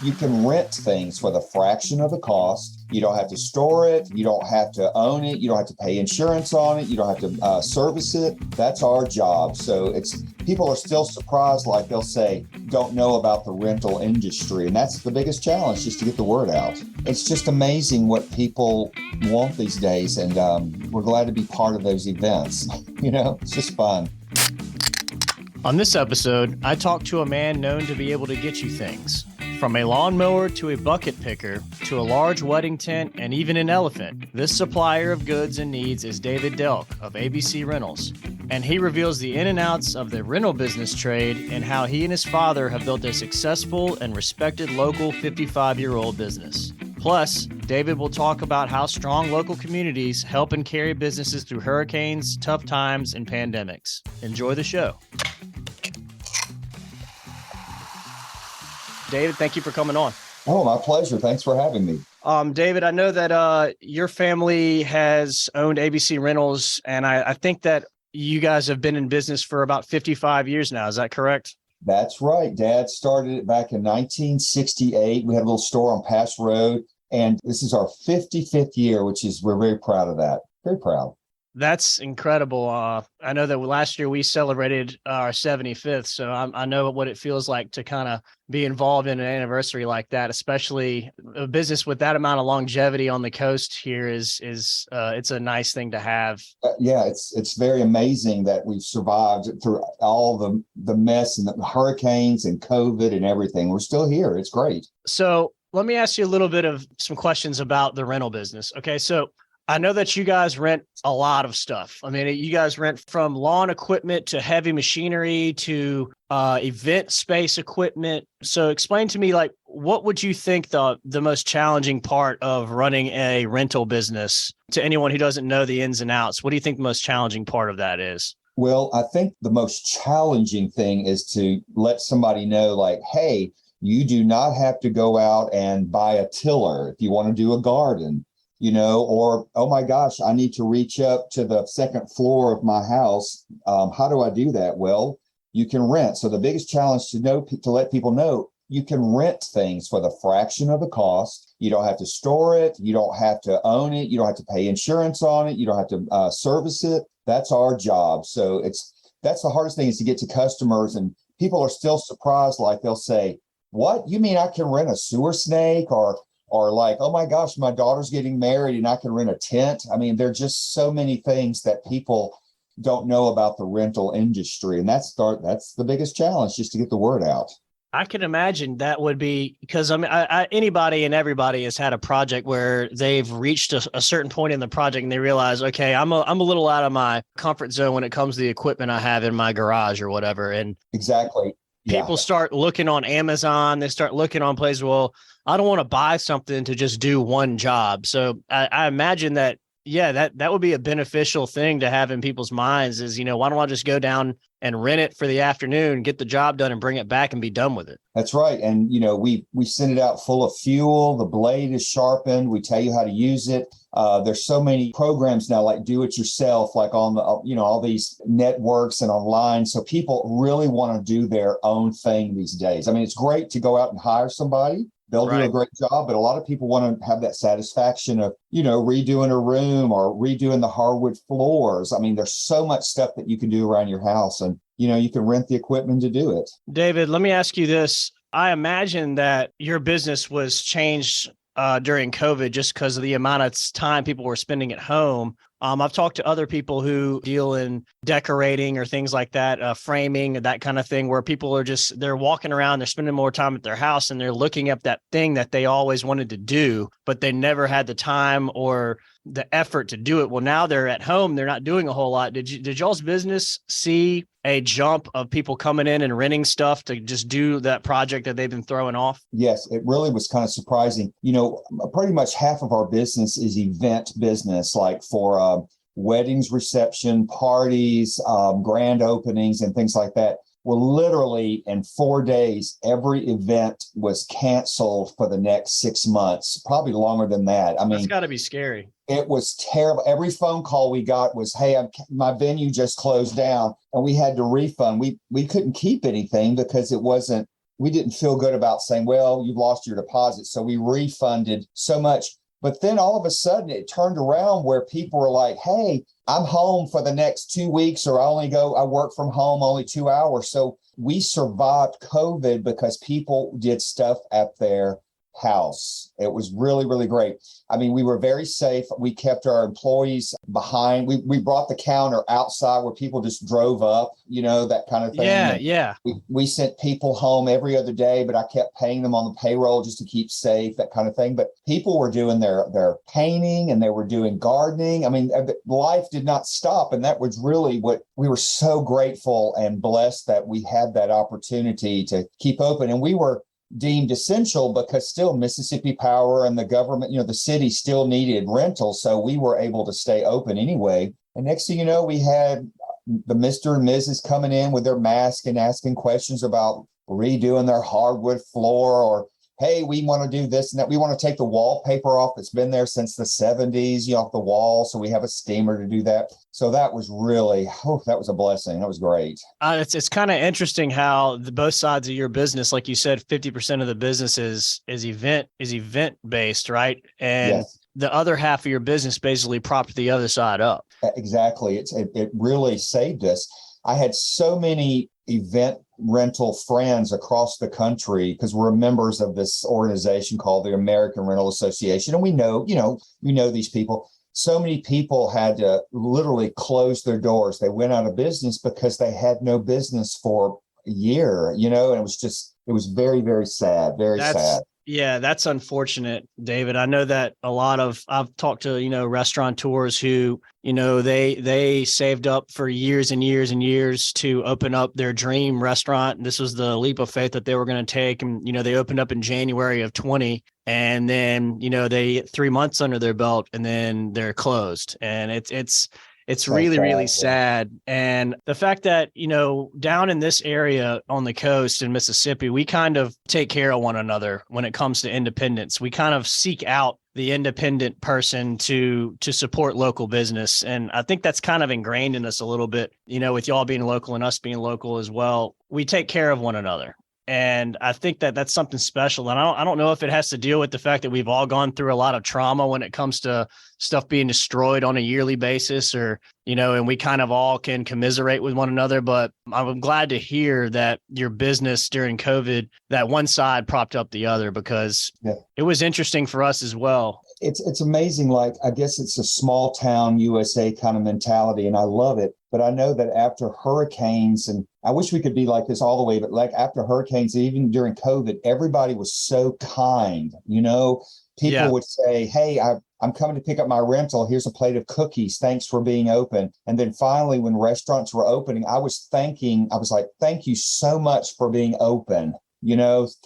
You can rent things for the fraction of the cost. You don't have to store it. You don't have to own it. You don't have to pay insurance on it. You don't have to service it. That's our job. So people are still surprised, like they'll say, don't know about the rental industry. And that's the biggest challenge, just to get the word out. It's just amazing what people want these days. And we're glad to be part of those events. It's just fun. On this episode, I talked to a man known to be able to get you things. From a lawnmower to a bucket picker to a large wedding tent and even an elephant, this supplier of goods and needs is David Delk of ABC Rentals. And he reveals the in and outs of the rental business trade and how he and his father have built a successful and respected local 55-year-old business. Plus, David will talk about how strong local communities help and carry businesses through hurricanes, tough times, and pandemics. Enjoy the show. David, thank you for coming on. Oh, my pleasure. Thanks for having me. David, I know that your family has owned ABC Rentals, and I think that you guys have been in business for about 55 years now. Is that correct? That's right. Dad started it back in 1968. We had a little store on Pass Road, and this is our 55th year, we're very proud of that. Very proud. That's incredible. I know that last year we celebrated our 75th, so I know what it feels like to kind of be involved in an anniversary like that, especially a business with that amount of longevity on the coast here is it's a nice thing to have. Yeah, it's very amazing that we've survived through all the mess and the hurricanes and COVID and everything. We're still here. It's great. So let me ask you a little bit of some questions about the rental business. Okay, so I know that you guys rent a lot of stuff. I mean, you guys rent from lawn equipment to heavy machinery to event space equipment. So explain to me, like, what would you think the most challenging part of running a rental business to anyone who doesn't know the ins and outs? What do you think the most challenging part of that is? Well, I think the most challenging thing is to let somebody know, like, hey, you do not have to go out and buy a tiller if you want to do a garden. Or, oh my gosh, I need to reach up to the second floor of my house. How do I do that? Well, you can rent. So the biggest challenge to let people know, you can rent things for the fraction of the cost. You don't have to store it. You don't have to own it. You don't have to pay insurance on it. You don't have to service it. That's our job. So that's the hardest thing, is to get to customers, and people are still surprised. Like they'll say, what? You mean I can rent a sewer snake? Or like, oh my gosh, my daughter's getting married and I can rent a tent. I mean, there are just so many things that people don't know about the rental industry. And that's the biggest challenge, just to get the word out. I can imagine that would be, because I mean, anybody and everybody has had a project where they've reached a certain point in the project and they realize, okay, I'm a little out of my comfort zone when it comes to the equipment I have in my garage or whatever. And exactly. People start looking on Amazon. They start looking on places. Well, I don't want to buy something to just do one job. So I imagine that, that would be a beneficial thing to have in people's minds is, why don't I just go down and rent it for the afternoon, get the job done and bring it back and be done with it. That's right. And, we send it out full of fuel. The blade is sharpened. We tell you how to use it. There's so many programs now, like do it yourself, like on the, all these networks and online. So people really want to do their own thing these days. I mean, it's great to go out and hire somebody. They'll do a great job, but a lot of people want to have that satisfaction of, redoing a room or redoing the hardwood floors. I mean, there's so much stuff that you can do around your house, and, you can rent the equipment to do it. David, let me ask you this. I imagine that your business was changed during COVID just because of the amount of time people were spending at home. I've talked to other people who deal in decorating or things like that, framing, that kind of thing, where people are they're walking around, they're spending more time at their house and they're looking up that thing that they always wanted to do, but they never had the time or the effort to do it. Well, now they're at home, they're not doing a whole lot. Did y'all's business see a jump of people coming in and renting stuff to just do that project that they've been throwing off? Yes, it really was kind of surprising. Pretty much half of our business is event business, like for weddings, reception, parties, grand openings, and things like that. Well, literally in 4 days, every event was canceled for the next 6 months, probably longer than that. I mean, that's got to be scary. It was terrible. Every phone call we got was, hey, my venue just closed down, and we had to refund. We couldn't keep anything because it wasn't we didn't feel good about saying, well, you've lost your deposit. So we refunded so much. But then all of a sudden it turned around where people were like, hey, I'm home for the next 2 weeks, or I work from home only 2 hours. So we survived COVID because people did stuff at their house. It was really, really great. I mean, we were very safe. We kept our employees behind. We brought the counter outside where people just drove up, that kind of thing. Yeah, And yeah. we sent people home every other day, but I kept paying them on the payroll just to keep safe, that kind of thing. But people were doing their painting and they were doing gardening. I mean, life did not stop. And that was really what we were so grateful and blessed that we had that opportunity to keep open. And we were deemed essential because still Mississippi Power and the government, the city still needed rentals. So we were able to stay open anyway. And next thing you know, we had the Mr. and Mrs. coming in with their mask and asking questions about redoing their hardwood floor, or, hey, we want to do this and that. We want to take the wallpaper off that's been there since the 70s, off the wall. So we have a steamer to do that. So that was really, that was a blessing. That was great. It's kind of interesting how both sides of your business, like you said, 50% of the business is event based, right? And yes, the other half of your business basically propped the other side up. Exactly. It really saved us. I had so many event rental friends across the country because we're members of this organization called the American Rental Association. And we know these people. So many people had to literally close their doors. They went out of business because they had no business for a year, and it was very, very sad, sad. Yeah, that's unfortunate, David. I know that I've talked to, restaurateurs who, they saved up for years and years and years to open up their dream restaurant. This was the leap of faith that they were going to take. And, they opened up in January of 20, and then, they 3 months under their belt and then they're closed. And it's really, really sad. And the fact that, down in this area on the coast in Mississippi, we kind of take care of one another when it comes to independence. We kind of seek out the independent person to support local business. And I think that's kind of ingrained in us a little bit, with y'all being local and us being local as well. We take care of one another. And I think that that's something special. And I don't know if it has to deal with the fact that we've all gone through a lot of trauma when it comes to stuff being destroyed on a yearly basis, or, and we kind of all can commiserate with one another. But I'm glad to hear that your business during COVID, that one side propped up the other, because It was interesting for us as well. It's amazing. Like, I guess it's a small town USA kind of mentality, and I love it. But I know that after hurricanes, and I wish we could be like this all the way, but like after hurricanes, even during COVID, everybody was so kind. People would say, hey, I'm coming to pick up my rental. Here's a plate of cookies. Thanks for being open. And then finally, when restaurants were opening, I was like, thank you so much for being open.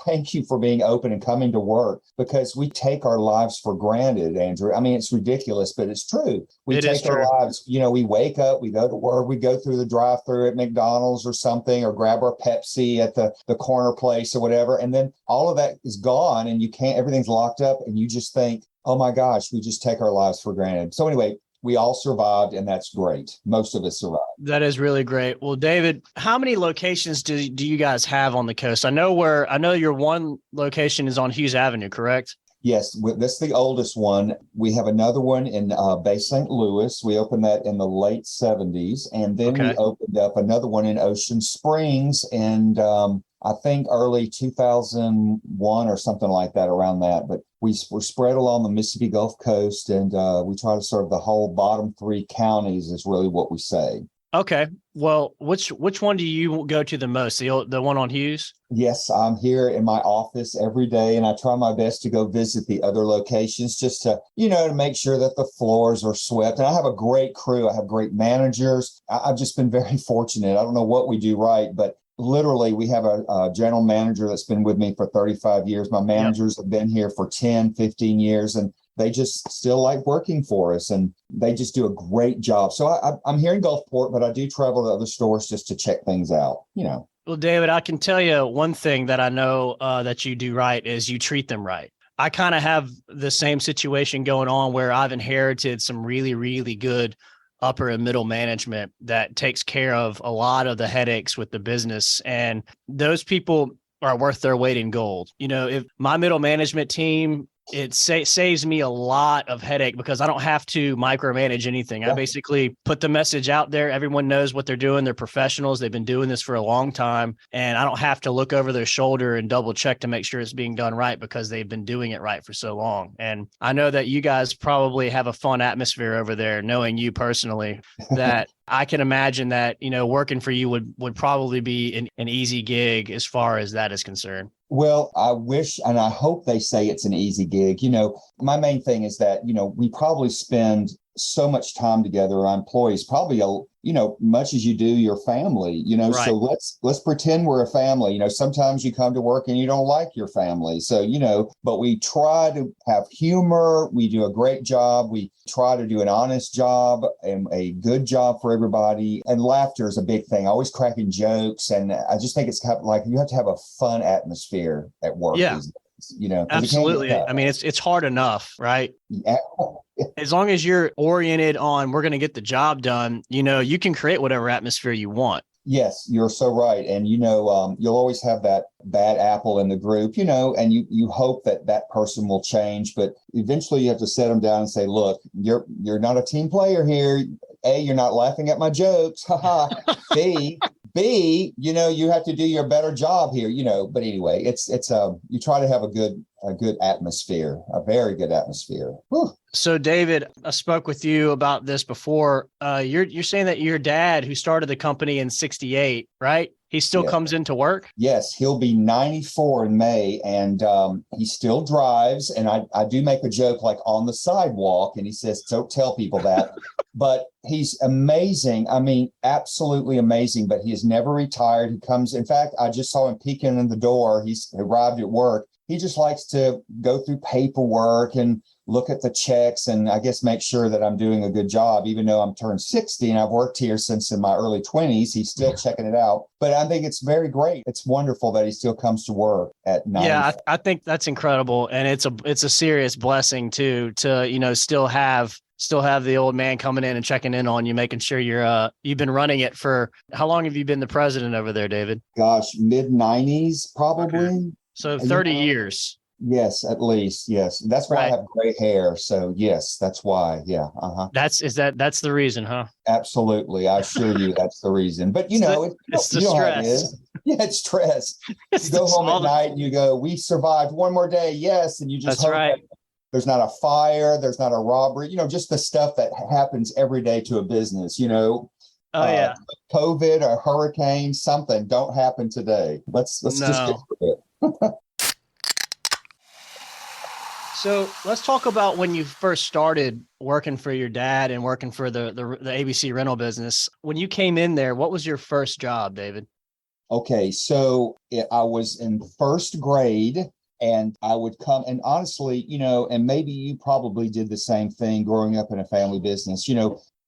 Thank you for being open and coming to work, because we take our lives for granted, Andrew. I mean, it's ridiculous, but it's true. We take our lives, we wake up, we go to work, we go through the drive-through at McDonald's or something, or grab our Pepsi at the corner place or whatever. And then all of that is gone and everything's locked up, and you just think, oh my gosh, we just take our lives for granted. So anyway, we all survived, and that's great. Most of us survived. That is really great. Well, David, how many locations do you guys have on the coast? I know your one location is on Hughes Avenue, correct? Yes, that's the oldest one. We have another one in Bay St. Louis. We opened that in the late 70s. And then we opened up another one in Ocean Springs, and I think early 2001 or something like that, around that. But we're spread along the Mississippi Gulf Coast, and we try to serve the whole bottom 3 counties is really what we say. Okay. Well, which one do you go to the most? The one on Hughes? Yes, I'm here in my office every day, and I try my best to go visit the other locations just to, to make sure that the floors are swept. And I have a great crew. I have great managers. I've just been very fortunate. I don't know what we do right, but literally we have a general manager that's been with me for 35 years. My managers have been here for 10, 15 years, and they just still like working for us, and they just do a great job. So I'm here in Gulfport, but I do travel to other stores just to check things out, Well, David, I can tell you one thing that I know that you do right is you treat them right. I kind of have the same situation going on where I've inherited some really, really good upper and middle management that takes care of a lot of the headaches with the business. And those people, are worth their weight in gold. If my middle management team, it saves me a lot of headache because I don't have to micromanage anything. I basically put the message out there. Everyone knows what they're doing. They're professionals. They've been doing this for a long time. And I don't have to look over their shoulder and double check to make sure it's being done right because they've been doing it right for so long. And I know that you guys probably have a fun atmosphere over there, knowing you personally, that I can imagine that, working for you would probably be an easy gig as far as that is concerned. Well, I wish and I hope they say it's an easy gig. My main thing is that, we probably spend so much time together, our employees, probably, much as you do your family, Right. So let's pretend we're a family. Sometimes you come to work and you don't like your family. So, but we try to have humor. We do a great job. We try to do an honest job and a good job for everybody. And laughter is a big thing. Always cracking jokes. And I just think it's kind of like you have to have a fun atmosphere at work. Yeah. These days, Absolutely. I mean, it's hard enough, right? Yeah. As long as you're oriented on we're going to get the job done, you can create whatever atmosphere you want. Yes, you're so right. And, you'll always have that bad apple in the group, and you hope that person will change. But eventually you have to set them down and say, look, you're not a team player here. A, you're not laughing at my jokes. B, you have to do your better job here, but anyway, it's you try to have a good atmosphere, a very good atmosphere. Whew. So David, I spoke with you about this before. You're saying that your dad, who started the company in '68, right? He still comes into work? Yes, he'll be 94 in May, and he still drives. And I do make a joke like on the sidewalk, and he says, don't tell people that. But he's amazing. I mean, absolutely amazing. But he has never retired. He comes, in fact, I just saw him peeking in the door. He's arrived at work. He just likes to go through paperwork and look at the checks and I guess make sure that I'm doing a good job, even though I'm turned 60 and I've worked here since in my early 20s. He's still checking it out. But I think it's very great. It's wonderful that he still comes to work at 90. Yeah, I think that's incredible. And it's a serious blessing too, to, still have the old man coming in and checking in on you, making sure you've been running it for how long have you been the president over there, David? Gosh, mid 90s, probably. Okay. So 30 years. Yes, at least. Yes. That's why I have gray hair. So yes, that's why. Yeah. Uh-huh. That's the reason, huh? Absolutely. I assure you that's the reason. But it's the stress. Yeah, it's stress. You go home at night and you go, we survived one more day. Yes. And you just hope that there's not a fire, there's not a robbery, just the stuff that happens every day to a business, Oh yeah. COVID, a hurricane, something don't happen today. Let's just get through it. So let's talk about when you first started working for your dad and working for the ABC rental business. When you came in there, what was your first job, David? Okay, so I was in first grade and I would come and honestly, and maybe you probably did the same thing growing up in a family business,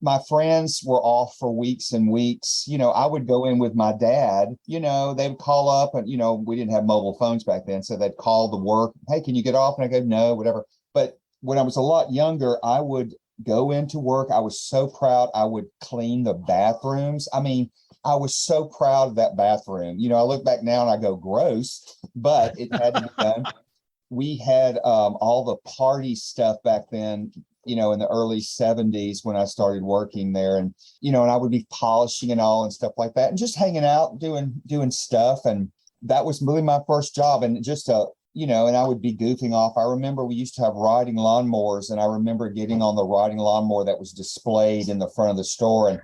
my friends were off for weeks and weeks. I would go in with my dad, they would call up and, we didn't have mobile phones back then. So they'd call the work. Hey, can you get off? And I go, no, whatever. But when I was a lot younger, I would go into work. I was so proud. I would clean the bathrooms. I mean, I was so proud of that bathroom. I look back now and I go, gross, but it had to be done. We had all the party stuff back then, in the early 70s when I started working there and I would be polishing and all and stuff like that and just hanging out, doing stuff. And that was really my first job. And just, and I would be goofing off. I remember we used to have riding lawnmowers and I remember getting on the riding lawnmower that was displayed in the front of the store. And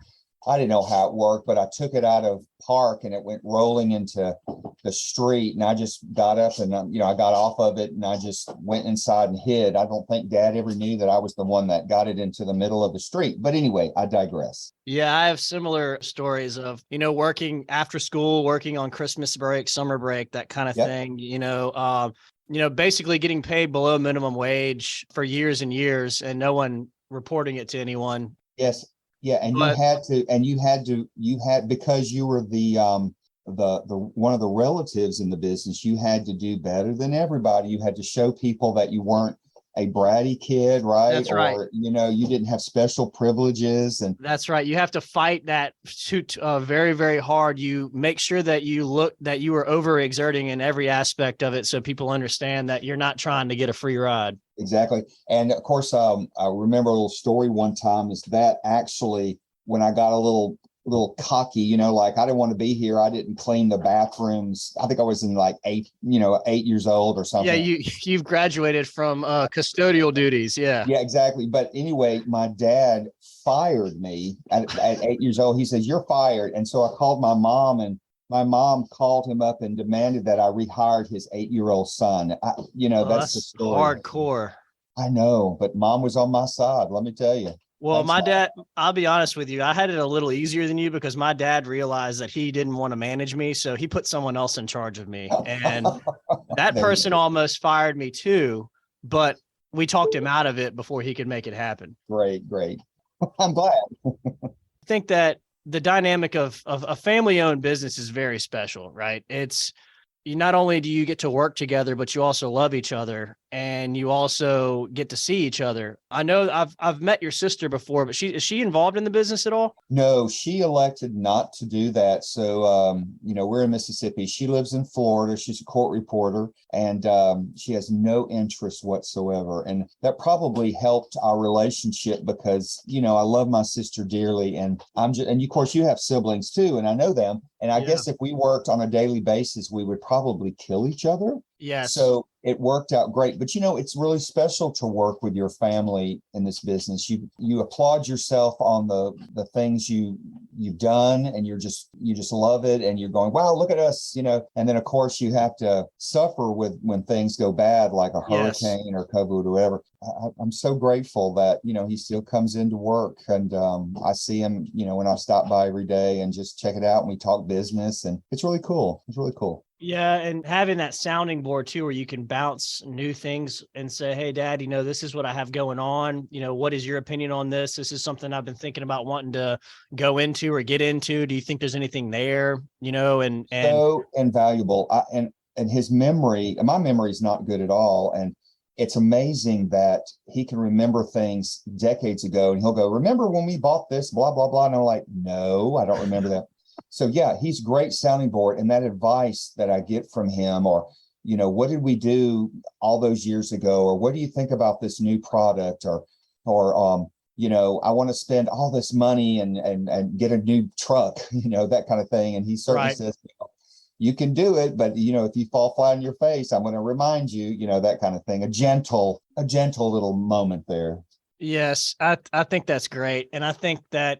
I didn't know how it worked, but I took it out of park and it went rolling into the street. And I just got up and, I got off of it and I just went inside and hid. I don't think Dad ever knew that I was the one that got it into the middle of the street. But anyway, I digress. Yeah, I have similar stories of, working after school, working on Christmas break, summer break, that kind of thing, basically getting paid below minimum wage for years and years and no one reporting it to anyone. Yes. Yeah, and you had because you were the one of the relatives in the business, you had to do better than everybody. You had to show people that you weren't a bratty kid, right? That's right. Or, you didn't have special privileges. And That's right. You have to fight that very, very hard. You make sure that you are overexerting in every aspect of it, so people understand that you're not trying to get a free ride. exactly. And of course, I remember a little story one time is that actually when I got a little cocky, like I didn't want to be here. I didn't clean the bathrooms. I think I was in like 8 years old or something. Yeah, you've graduated from custodial duties. Yeah. Yeah, exactly. But anyway, my dad fired me at 8 years old. He says, "You're fired." And so I called my mom, and my mom called him up and demanded that I rehired his 8-year-old son. That's the That's story. hardcore. I know, but mom was on my side. Let me tell you. Well, Thanks, my Mom. dad, I'll be honest with you, I had it a little easier than you because my dad realized that he didn't want to manage me. So he put someone else in charge of me. And that There you person go. almost fired me too, but we talked him out of it before he could make it happen. Great, great. I'm glad. I think that the dynamic of a family owned business is very special, right? You not only do you get to work together, but you also love each other and you also get to see each other. I know I've met your sister before, but is she involved in the business at all? No, she elected not to do that. So, we're in Mississippi. She lives in Florida. She's a court reporter, and she has no interest whatsoever. And that probably helped our relationship because, I love my sister dearly, and and of course you have siblings too, and I know them. And I guess if we worked on a daily basis, we would probably kill each other. Yes. So it worked out great. But it's really special to work with your family in this business. You applaud yourself on the things you've done, and you just love it, and you're going, wow, look at us, and then of course you have to suffer with when things go bad, like a hurricane or COVID or whatever. I'm so grateful that he still comes into work, and I see him when I stop by every day and just check it out, and we talk business, and it's really cool. It's really cool. Yeah, and having that sounding board too, where you can bounce new things and say, "Hey, Dad, this is what I have going on. What is your opinion on this? This is something I've been thinking about wanting to go into or get into. Do you think there's anything there?" And So invaluable. And his memory, my memory is not good at all, and it's amazing that he can remember things decades ago, and he'll go, "Remember when we bought this, blah blah blah," and I'm like, "No, I don't remember that." So yeah, he's great sounding board, and that advice that I get from him, or what did we do all those years ago, or what do you think about this new product, or I want to spend all this money and get a new truck, that kind of thing. And he certainly says, you can do it, but if you fall flat on your face, I'm going to remind you, that kind of thing. A gentle little moment there. yes, I think that's great. And I think that,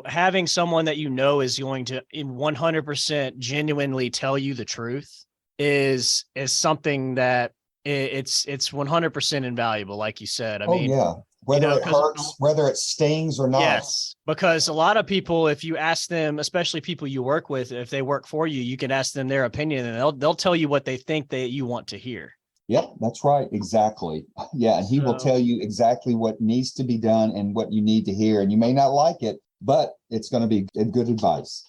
having someone that is going to in 100% genuinely tell you the truth is something that it's 100% invaluable, like you said. I mean, yeah. Whether it hurts, whether it stings or not. Yes, because a lot of people, if you ask them, especially people you work with, if they work for you, you can ask them their opinion, and they'll tell you what they think that you want to hear. Yep, that's right. Exactly. Yeah. And he will tell you exactly what needs to be done and what you need to hear. And you may not like it, but it's going to be good advice.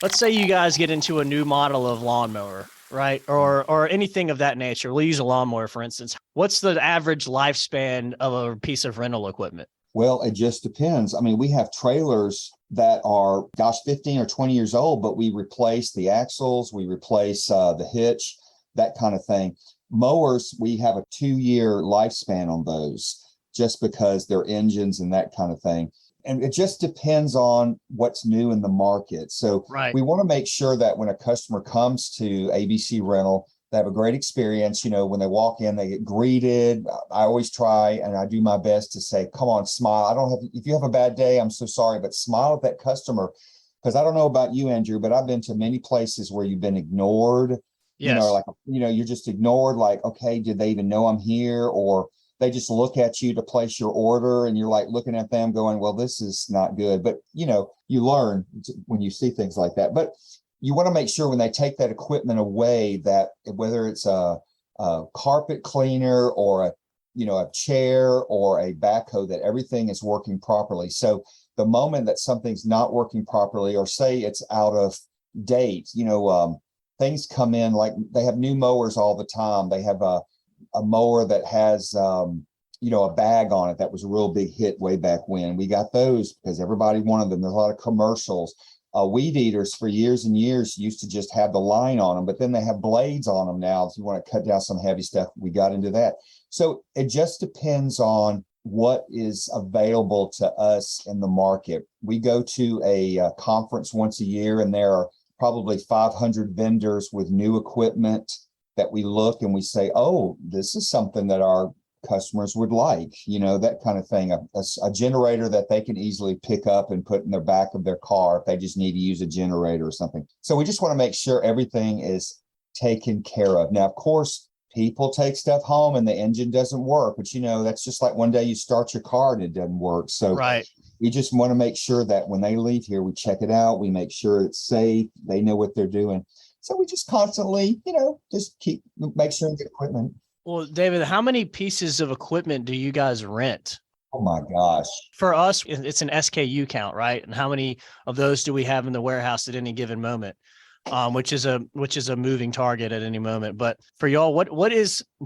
Let's say you guys get into a new model of lawnmower, right? Or anything of that nature. We'll use a lawnmower, for instance. What's the average lifespan of a piece of rental equipment? Well, it just depends. I mean, we have trailers that are, 15 or 20 years old, but we replace the axles, we replace the hitch, that kind of thing. Mowers, we have a 2-year lifespan on those just because they're engines and that kind of thing. And it just depends on what's new in the market. So we want to make sure that when a customer comes to ABC Rental, they have a great experience. When they walk in, they get greeted. I always try, and I do my best to say, come on, smile. If you have a bad day, I'm so sorry, but smile at that customer. Because I don't know about you, Andrew, but I've been to many places where you've been ignored. Yes. You're just ignored, like, okay, did they even know I'm here? Or they just look at you to place your order, and you're like looking at them going, well, this is not good. But, you learn when you see things like that. But you want to make sure when they take that equipment away that whether it's a carpet cleaner or a chair or a backhoe, that everything is working properly. So the moment that something's not working properly, or say it's out of date, things come in, like they have new mowers all the time. They have a mower that has, a bag on it. That was a real big hit way back when. We got those because everybody wanted them. There's a lot of commercials. Weed eaters for years and years used to just have the line on them, but then they have blades on them now. If you want to cut down some heavy stuff, we got into that. So it just depends on what is available to us in the market. We go to a conference once a year, and there are probably 500 vendors with new equipment that we look and we say, oh, this is something that our customers would like, that kind of thing. A generator that they can easily pick up and put in the back of their car if they just need to use a generator or something. So we just want to make sure everything is taken care of. Now, of course, people take stuff home and the engine doesn't work, but that's just like one day you start your car and it doesn't work. So right. We just want to make sure that when they leave here, we check it out. We make sure it's safe. They know what they're doing. So we just constantly, just make sure the equipment. Well, David, how many pieces of equipment do you guys rent? Oh my gosh. For us, it's an SKU count, right? And how many of those do we have in the warehouse at any given moment? Which is a moving target at any moment. But for y'all,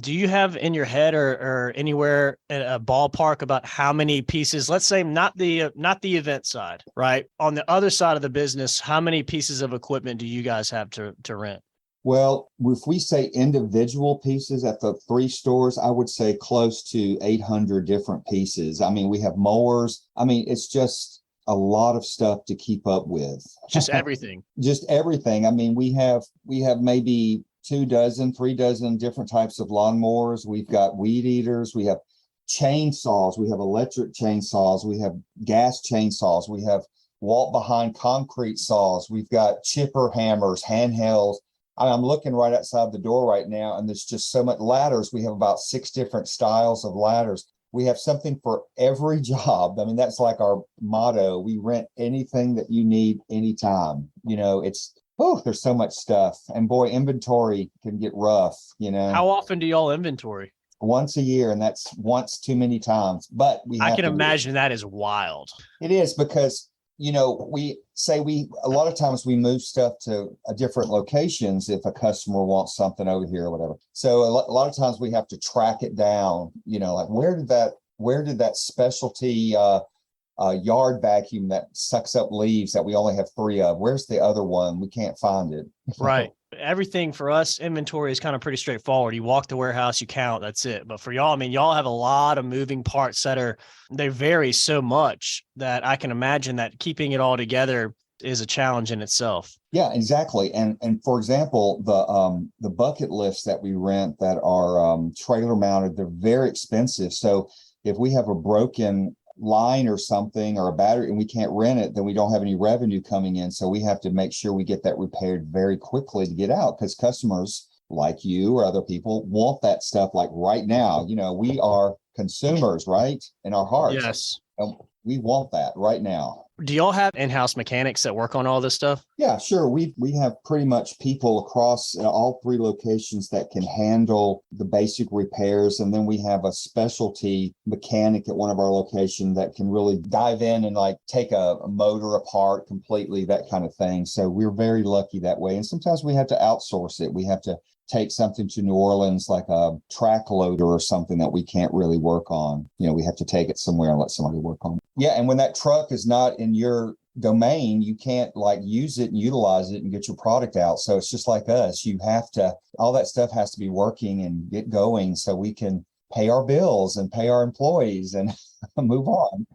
do you have in your head or anywhere a ballpark about how many pieces, let's say not the event side, right? On the other side of the business, how many pieces of equipment do you guys have to rent? Well, if we say individual pieces at the 3 stores, I would say close to 800 different pieces. I mean, we have mowers. I mean, it's just a lot of stuff to keep up with. Just everything. Just everything. I mean, we have maybe 3 dozen different types of lawnmowers. We've got weed eaters. We have chainsaws. We have electric chainsaws. We have gas chainsaws. We have walk behind concrete saws. We've got chipper hammers, handhelds. I'm looking right outside the door right now, and there's just so much ladders. We have about 6 different styles of ladders. We have something for every job. I mean, that's like our motto. We rent anything that you need anytime. There's so much stuff. And boy, inventory can get rough, How often do y'all inventory? Once a year, and that's once too many times. But I can imagine that is wild. It is because we say a lot of times we move stuff to different locations if a customer wants something over here or whatever. So a lot of times we have to track it down, like where did that specialty yard vacuum that sucks up leaves that we only have 3 of? Where's the other one? We can't find it. Right. Everything for us, inventory is kind of pretty straightforward. You walk the warehouse, you count, that's it. But for y'all, I mean, y'all have a lot of moving parts they vary so much that I can imagine that keeping it all together is a challenge in itself. Yeah, exactly. And for example, the bucket lifts that we rent that are trailer mounted, they're very expensive. So if we have a broken line or something or a battery and we can't rent it, then we don't have any revenue coming in. So we have to make sure we get that repaired very quickly to get out, because customers like you or other people want that stuff like right now. We are consumers, right? In our hearts. Yes. And we want that right now. Do y'all have in-house mechanics that work on all this stuff? Yeah, sure. We have pretty much people across all 3 locations that can handle the basic repairs. And then we have a specialty mechanic at one of our locations that can really dive in and like take a motor apart completely, that kind of thing. So we're very lucky that way. And sometimes we have to outsource it. We have to take something to New Orleans, like a track loader or something that we can't really work on. We have to take it somewhere and let somebody work on it. Yeah. And when that truck is not in your domain, you can't like use it and utilize it and get your product out. So it's just like us. All that stuff has to be working and get going so we can pay our bills and pay our employees and move on.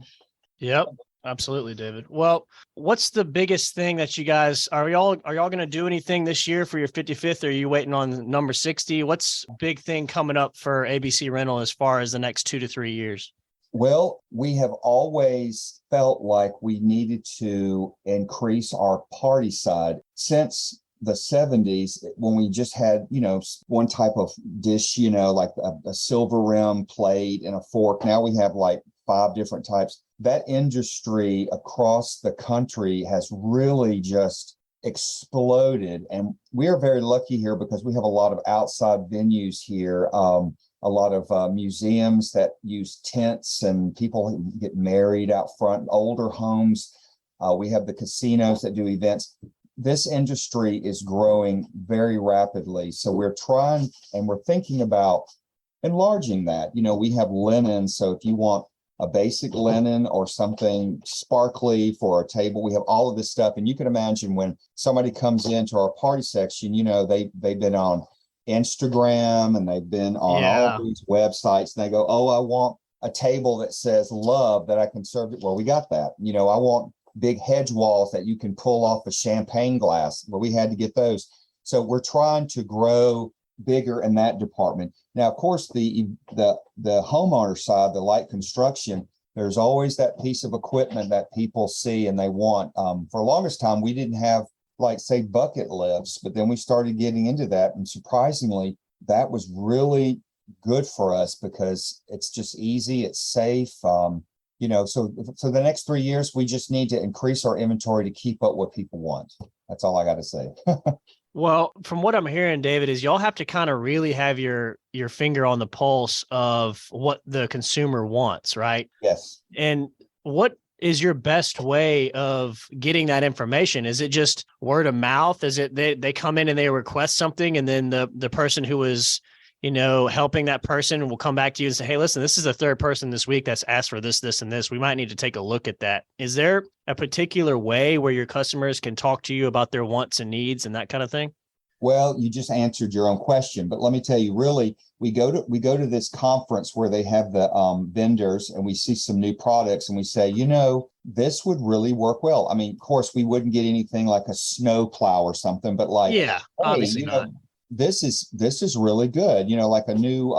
Yep. Absolutely, David. Well, what's the biggest thing that you guys are y'all going to do anything this year for your 55th? Or are you waiting on number 60? What's big thing coming up for ABC Rental as far as the next 2 to 3 years? Well, we have always felt like we needed to increase our party side since the 70s, when we just had, one type of dish, like a silver rim plate and a fork. Now we have like 5 different types. That industry across the country has really just exploded. And we are very lucky here because we have a lot of outside venues here. A lot of museums that use tents and people get married out front, older homes. We have the casinos that do events. This industry is growing very rapidly. So we're trying and we're thinking about enlarging that. We have linen. So if you want a basic linen or something sparkly for a table, we have all of this stuff. And you can imagine when somebody comes into our party section, they've been on Instagram and they've been on all these websites, and they go, oh, I want a table that says love that I can serve it. Well, we got that. I want big hedge walls that you can pull off a champagne glass. Well, we had to get those. So we're trying to grow bigger in that department. Now, of course, the homeowner side, the light construction, there's always that piece of equipment that people see and they want. For the longest time, we didn't have, like, say, bucket lifts, but then we started getting into that. And surprisingly, that was really good for us because it's just easy, it's safe. So the next 3 years, we just need to increase our inventory to keep up what people want. That's all I got to say. Well, from what I'm hearing, David, is y'all have to kind of really have your finger on the pulse of what the consumer wants, right? Yes. And what is your best way of getting that information? Is it just word of mouth? Is it they come in and they request something, and then the person who is, helping that person will come back to you and say, hey, listen, this is the third person this week that's asked for this, this, and this. We might need to take a look at that. Is there a particular way where your customers can talk to you about their wants and needs and that kind of thing? Well, you just answered your own question, but let me tell you, really, we go to this conference where they have the vendors, and we see some new products, and we say, this would really work well. I mean, of course, we wouldn't get anything like a snow plow or something, but like, yeah, obviously not. This is really good. Like a new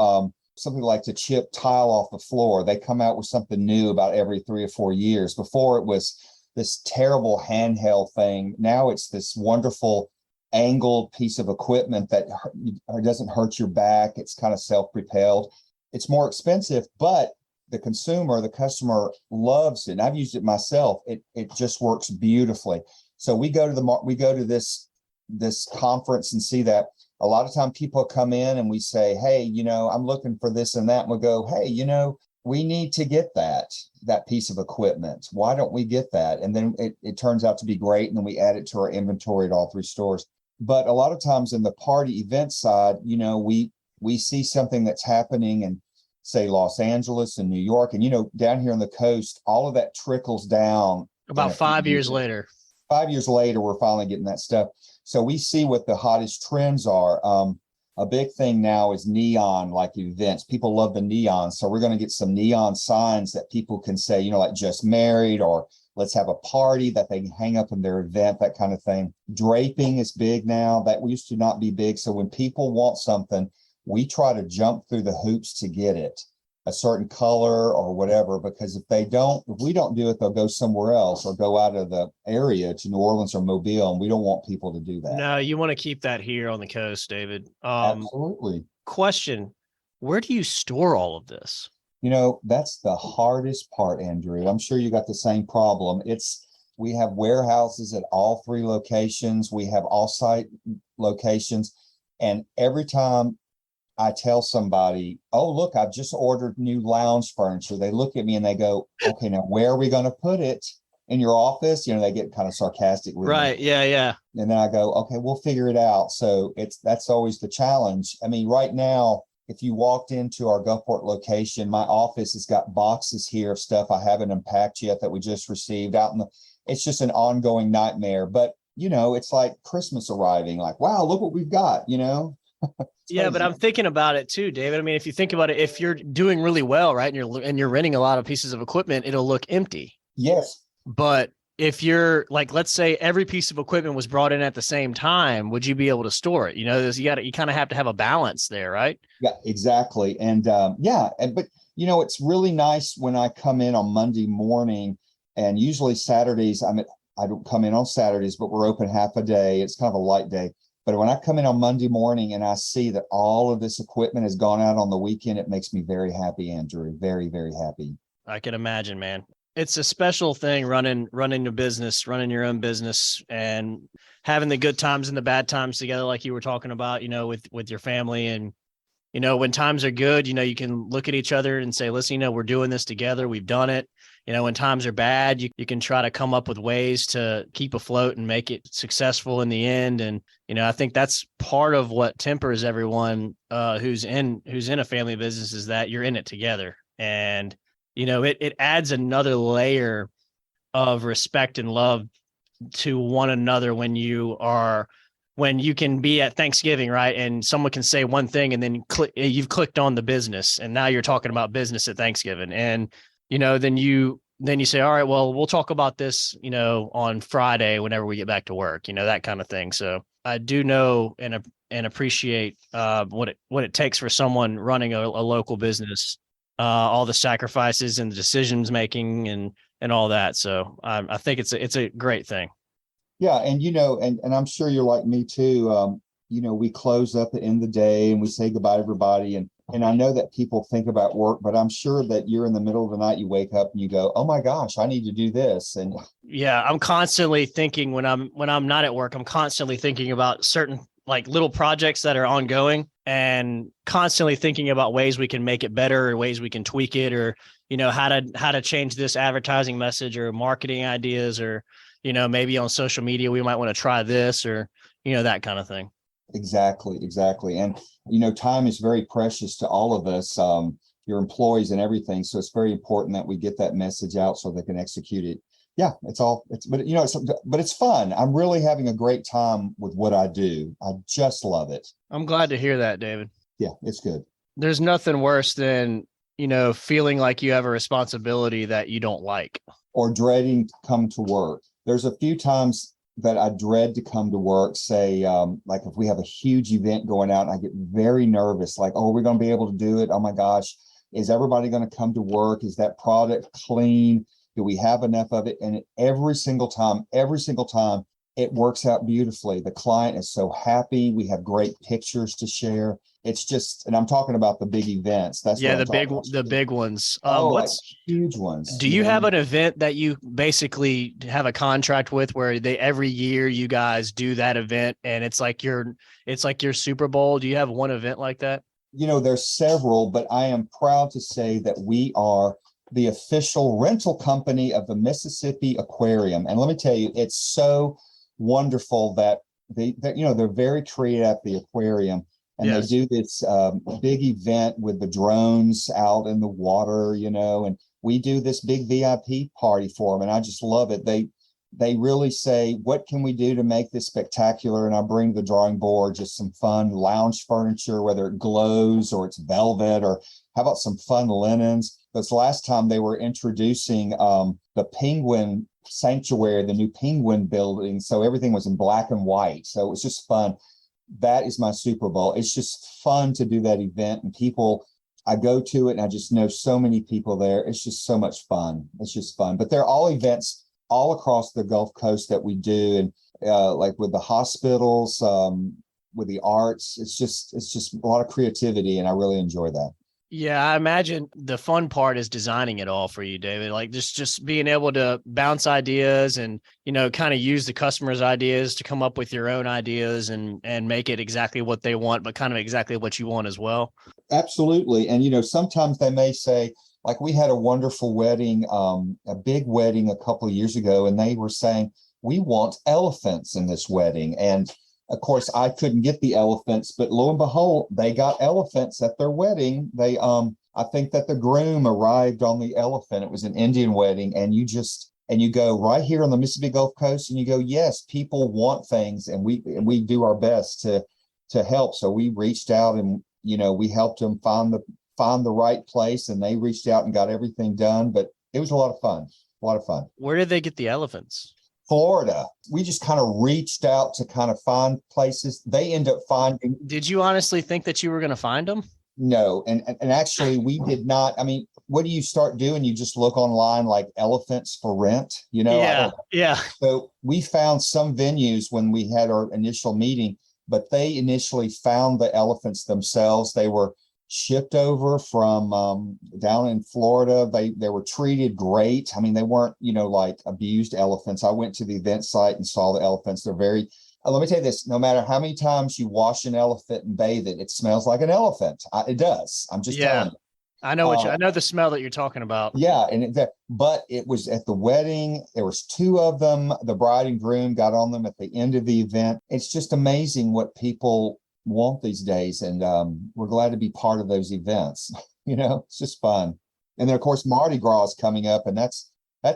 something like to chip tile off the floor. They come out with something new about every 3 or 4 years. Before it was this terrible handheld thing. Now it's this wonderful angled piece of equipment that doesn't hurt your back. It's kind of self-propelled. It's more expensive, but the customer loves it. And I've used it myself. It just works beautifully. So we go to this conference and see that a lot of time people come in and we say, hey, I'm looking for this and that. And we'll go, hey, we need to get that piece of equipment. Why don't we get that? And then it turns out to be great. And then we add it to our inventory at all 3 stores. But a lot of times in the party event side, we see something that's happening in, say, Los Angeles and New York. And, down here on the coast, all of that trickles down. About 5 years later. 5 years later, we're finally getting that stuff. So we see what the hottest trends are. A big thing now is neon, like events. People love the neon. So we're going to get some neon signs that people can say, like just married, or let's have a party that they can hang up in their event, that kind of thing. Draping is big now. That used to not be big. So when people want something, we try to jump through the hoops to get it, a certain color or whatever, because if we don't do it, they'll go somewhere else or go out of the area to New Orleans or Mobile. And we don't want people to do that. No, you want to keep that here on the coast, David. Absolutely. Question: where do you store all of this? That's the hardest part, Andrew. I'm sure you got the same problem. We have warehouses at all 3 locations. We have off-site locations. And every time I tell somebody, oh, look, I've just ordered new lounge furniture, they look at me and they go, okay, now where are we going to put it? In your office? They get kind of sarcastic with right. me. Yeah. And then I go, okay, we'll figure it out. So that's always the challenge. I mean, right now, if you walked into our Gulfport location, my office has got boxes here of stuff I haven't unpacked yet that we just received out it's just an ongoing nightmare. But, it's like Christmas arriving, like, wow, look what we've got, Yeah, but I'm thinking about it too, David. I mean, if you think about it, if you're doing really well, right, and you're renting a lot of pieces of equipment, it'll look empty. Yes. But if you're like, let's say every piece of equipment was brought in at the same time, would you be able to store it? You kind of have to have a balance there, right? Yeah, exactly. And but it's really nice when I come in on Monday morning, and usually Saturdays, I don't come in on Saturdays, but we're open half a day. It's kind of a light day. But when I come in on Monday morning and I see that all of this equipment has gone out on the weekend, it makes me very happy, Andrew. Very, very happy. I can imagine, man. It's a special thing running a business, running your own business, and having the good times and the bad times together, like you were talking about, with your family. And when times are good, you can look at each other and say, listen, we're doing this together. We've done it. When times are bad, you can try to come up with ways to keep afloat and make it successful in the end. And, I think that's part of what tempers everyone who's in a family business, is that you're in it together. And, it adds another layer of respect and love to one another when you can be at Thanksgiving, right? And someone can say one thing and then you've clicked on the business, and now you're talking about business at Thanksgiving. And, then you say, all right, well, we'll talk about this, on Friday, whenever we get back to work, that kind of thing. So I do know and appreciate what it takes for someone running a local business, all the sacrifices and the decisions making and all that. So I think it's a great thing. Yeah. And, and I'm sure you're like me too. We close up at the end of the day and we say goodbye to everybody. And I know that people think about work, but I'm sure that you're in the middle of the night, you wake up and you go, oh my gosh, I need to do this. And yeah, I'm constantly thinking when I'm not at work, I'm constantly thinking about certain like little projects that are ongoing, and constantly thinking about ways we can make it better, or ways we can tweak it, or, how to change this advertising message or marketing ideas, or, maybe on social media, we might want to try this, or, that kind of thing. Exactly. And, time is very precious to all of us, your employees and everything. So it's very important that we get that message out so they can execute it. Yeah, but it's fun. I'm really having a great time with what I do. I just love it. I'm glad to hear that, David. Yeah, it's good. There's nothing worse than, feeling like you have a responsibility that you don't like, or dreading to come to work. There's a few times that I dread to come to work, say, like if we have a huge event going out, and I get very nervous, like, oh, we're going to be able to do it. Oh my gosh, is everybody going to come to work? Is that product clean? Do we have enough of it? And every single time, it works out beautifully. The client is so happy. We have great pictures to share. It's just, and I'm talking about the big events. That's the big ones. Like huge ones. Do you have an event that you basically have a contract with, where every year you guys do that event, and it's like your Super Bowl? Do you have one event like that? There's several, but I am proud to say that we are the official rental company of the Mississippi Aquarium. And let me tell you, it's so wonderful that they're very creative at the aquarium. And yes, they do this big event with the drones out in the water, and we do this big VIP party for them. And I just love it. They really say, what can we do to make this spectacular? And I bring to the drawing board just some fun lounge furniture, whether it glows or it's velvet, or how about some fun linens? This last time they were introducing the Penguin Sanctuary, the new Penguin building. So everything was in black and white. So it was just fun. That is my Super Bowl. It's just fun to do that event, and I go to it and I just know so many people there. It's just so much fun. It's just fun. But they're all events all across the Gulf Coast that we do. And like with the hospitals, with the arts, it's just a lot of creativity, and I really enjoy that. Yeah, I imagine the fun part is designing it all for you, David. Like just being able to bounce ideas and, kind of use the customer's ideas to come up with your own ideas and make it exactly what they want, but kind of exactly what you want as well. Absolutely. And, sometimes they may say, like we had a wonderful wedding, a big wedding a couple of years ago, and they were saying, we want elephants in this wedding. And of course, I couldn't get the elephants, but lo and behold, they got elephants at their wedding. They, I think that the groom arrived on the elephant. It was an Indian wedding, and you go right here on the Mississippi Gulf Coast, and you go, yes, people want things, and we do our best to help. So we reached out, and we helped them find the right place, and they reached out and got everything done. But it was a lot of fun. Where did they get the elephants? Florida. We just kind of reached out to kind of find places. They end up finding. Did you honestly think that you were going to find them? No. And actually we did not. I mean, what do you start doing? You just look online, like elephants for rent, Yeah. So we found some venues when we had our initial meeting, but they initially found the elephants themselves. They were shipped over from down in Florida. They were treated great. I mean, they weren't, like abused elephants. I went to the event site and saw the elephants. They're very, Let me tell you this, no matter how many times you wash an elephant and bathe it, it smells like an elephant. It does. I'm just telling you. I know I know the smell that you're talking about. Yeah, but it was at the wedding. There was two of them. The bride and groom got on them at the end of the event. It's just amazing what people want these days, and we're glad to be part of those events. It's just fun. And then of course Mardi Gras is coming up, and that's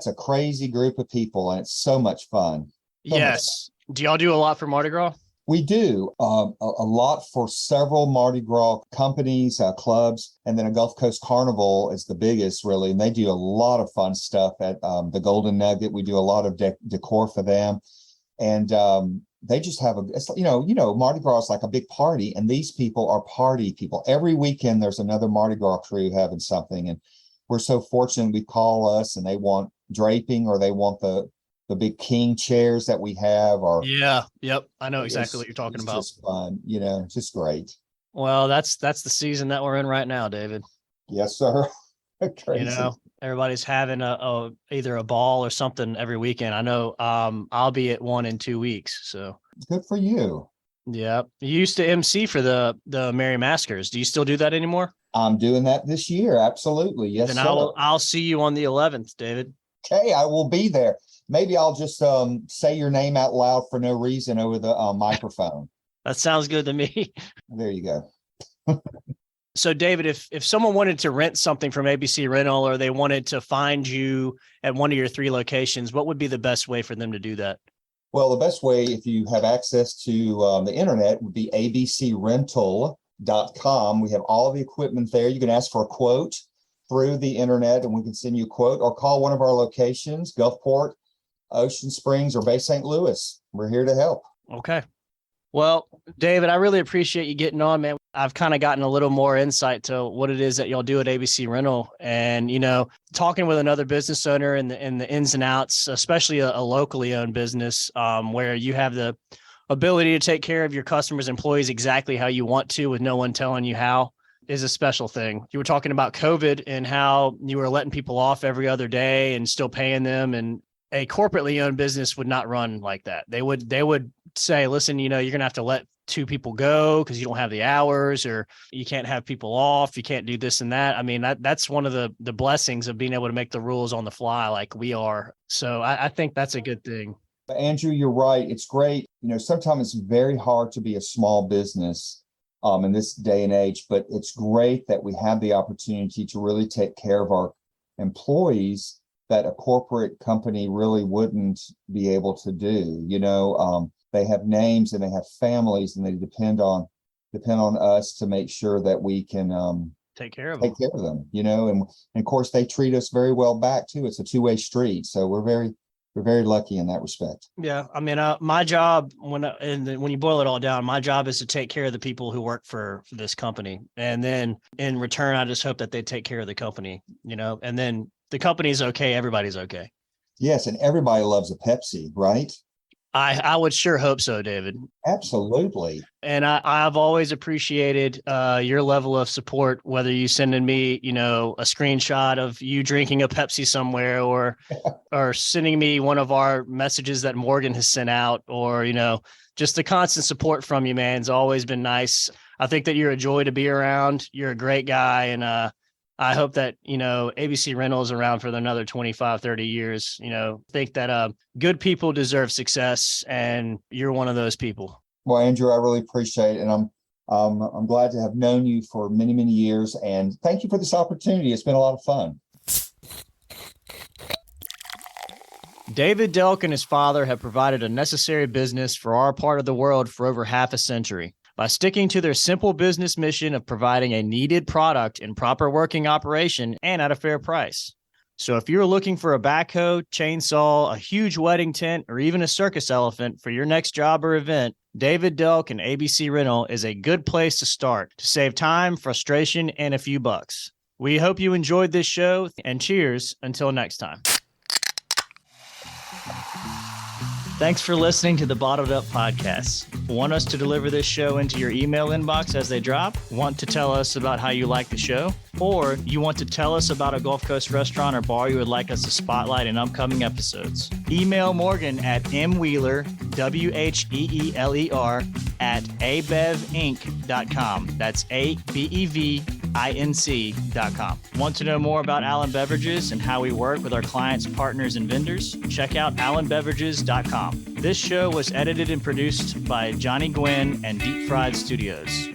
a crazy group of people, and it's so much fun. Yes. Do y'all do a lot for Mardi Gras? We do a lot for several Mardi Gras companies, clubs, and then a Gulf Coast Carnival is the biggest, really. And they do a lot of fun stuff at the Golden Nugget. We do a lot of decor for them, and they just have Mardi Gras is like a big party, and these people are party people. Every weekend there's another Mardi Gras crew having something, and we're so fortunate. We call us, and they want draping, or they want the big king chairs that we have. Or yep, I know exactly what you're talking about. It's just fun, just great. Well, that's the season that we're in right now, David. Yes, sir. Crazy. Everybody's having either a ball or something every weekend. I know I'll be at one in 2 weeks. So good for you. Yeah. You used to MC for the Merry Maskers. Do you still do that anymore? I'm doing that this year. Absolutely. Yes, then sir. I'll see you on the 11th, David. Okay, I will be there. Maybe I'll just say your name out loud for no reason over the microphone. That sounds good to me. There you go. So, David, if someone wanted to rent something from ABC Rental, or they wanted to find you at one of your 3 locations, what would be the best way for them to do that? Well, the best way, if you have access to the internet, would be abcrental.com. We have all of the equipment there. You can ask for a quote through the internet, and we can send you a quote, or call one of our locations, Gulfport, Ocean Springs, or Bay St. Louis. We're here to help. Okay. Well, David, I really appreciate you getting on, man. I've kind of gotten a little more insight to what it is that y'all do at ABC Rental, and, talking with another business owner and the ins and outs, especially a locally owned business, where you have the ability to take care of your customers' employees exactly how you want to, with no one telling you how, is a special thing. You were talking about COVID and how you were letting people off every other day and still paying them, and a corporately owned business would not run like that. They would say, listen, you're going to have to let 2 people go because you don't have the hours, or you can't have people off. You can't do this and that. I mean, that's one of the blessings of being able to make the rules on the fly like we are. So I think that's a good thing. Andrew, you're right. It's great. Sometimes it's very hard to be a small business in this day and age, but it's great that we have the opportunity to really take care of our employees that a corporate company really wouldn't be able to do. They have names, and they have families, and they depend on us to make sure that we can take care of them. And of course they treat us very well back too. It's a two-way street, so we're very lucky in that respect. Yeah, I mean, my job, when you boil it all down, my job is to take care of the people who work for this company, and then in return, I just hope that they take care of the company. And then the company's okay, everybody's okay. Yes, and everybody loves a Pepsi, right? I would sure hope so, David. Absolutely. And I've always appreciated your level of support, whether you sending me, a screenshot of you drinking a Pepsi somewhere, or sending me one of our messages that Morgan has sent out, or, just the constant support from you, man. It's always been nice. I think that you're a joy to be around. You're a great guy. And I hope that, ABC Rental is around for another 25, 30 years. Think that good people deserve success, and you're one of those people. Well, Andrew, I really appreciate it. And I'm glad to have known you for many, many years. And thank you for this opportunity. It's been a lot of fun. David Delk and his father have provided a necessary business for our part of the world for over half a century. By sticking to their simple business mission of providing a needed product in proper working operation and at a fair price. So if you're looking for a backhoe, chainsaw, a huge wedding tent, or even a circus elephant for your next job or event, David Delk and ABC Rental is a good place to start to save time, frustration, and a few bucks. We hope you enjoyed this show, and cheers until next time. Thanks for listening to the Bottled Up Podcast. Want us to deliver this show into your email inbox as they drop? Want to tell us about how you like the show? Or you want to tell us about a Gulf Coast restaurant or bar you would like us to spotlight in upcoming episodes? Email Morgan at mwheeler, WHEELER, at abevinc.com. That's ABEVINC.com. Want to know more about Allen Beverages and how we work with our clients, partners, and vendors? Check out allenbeverages.com. This show was edited and produced by Johnny Gwynn and Deep Fried Studios.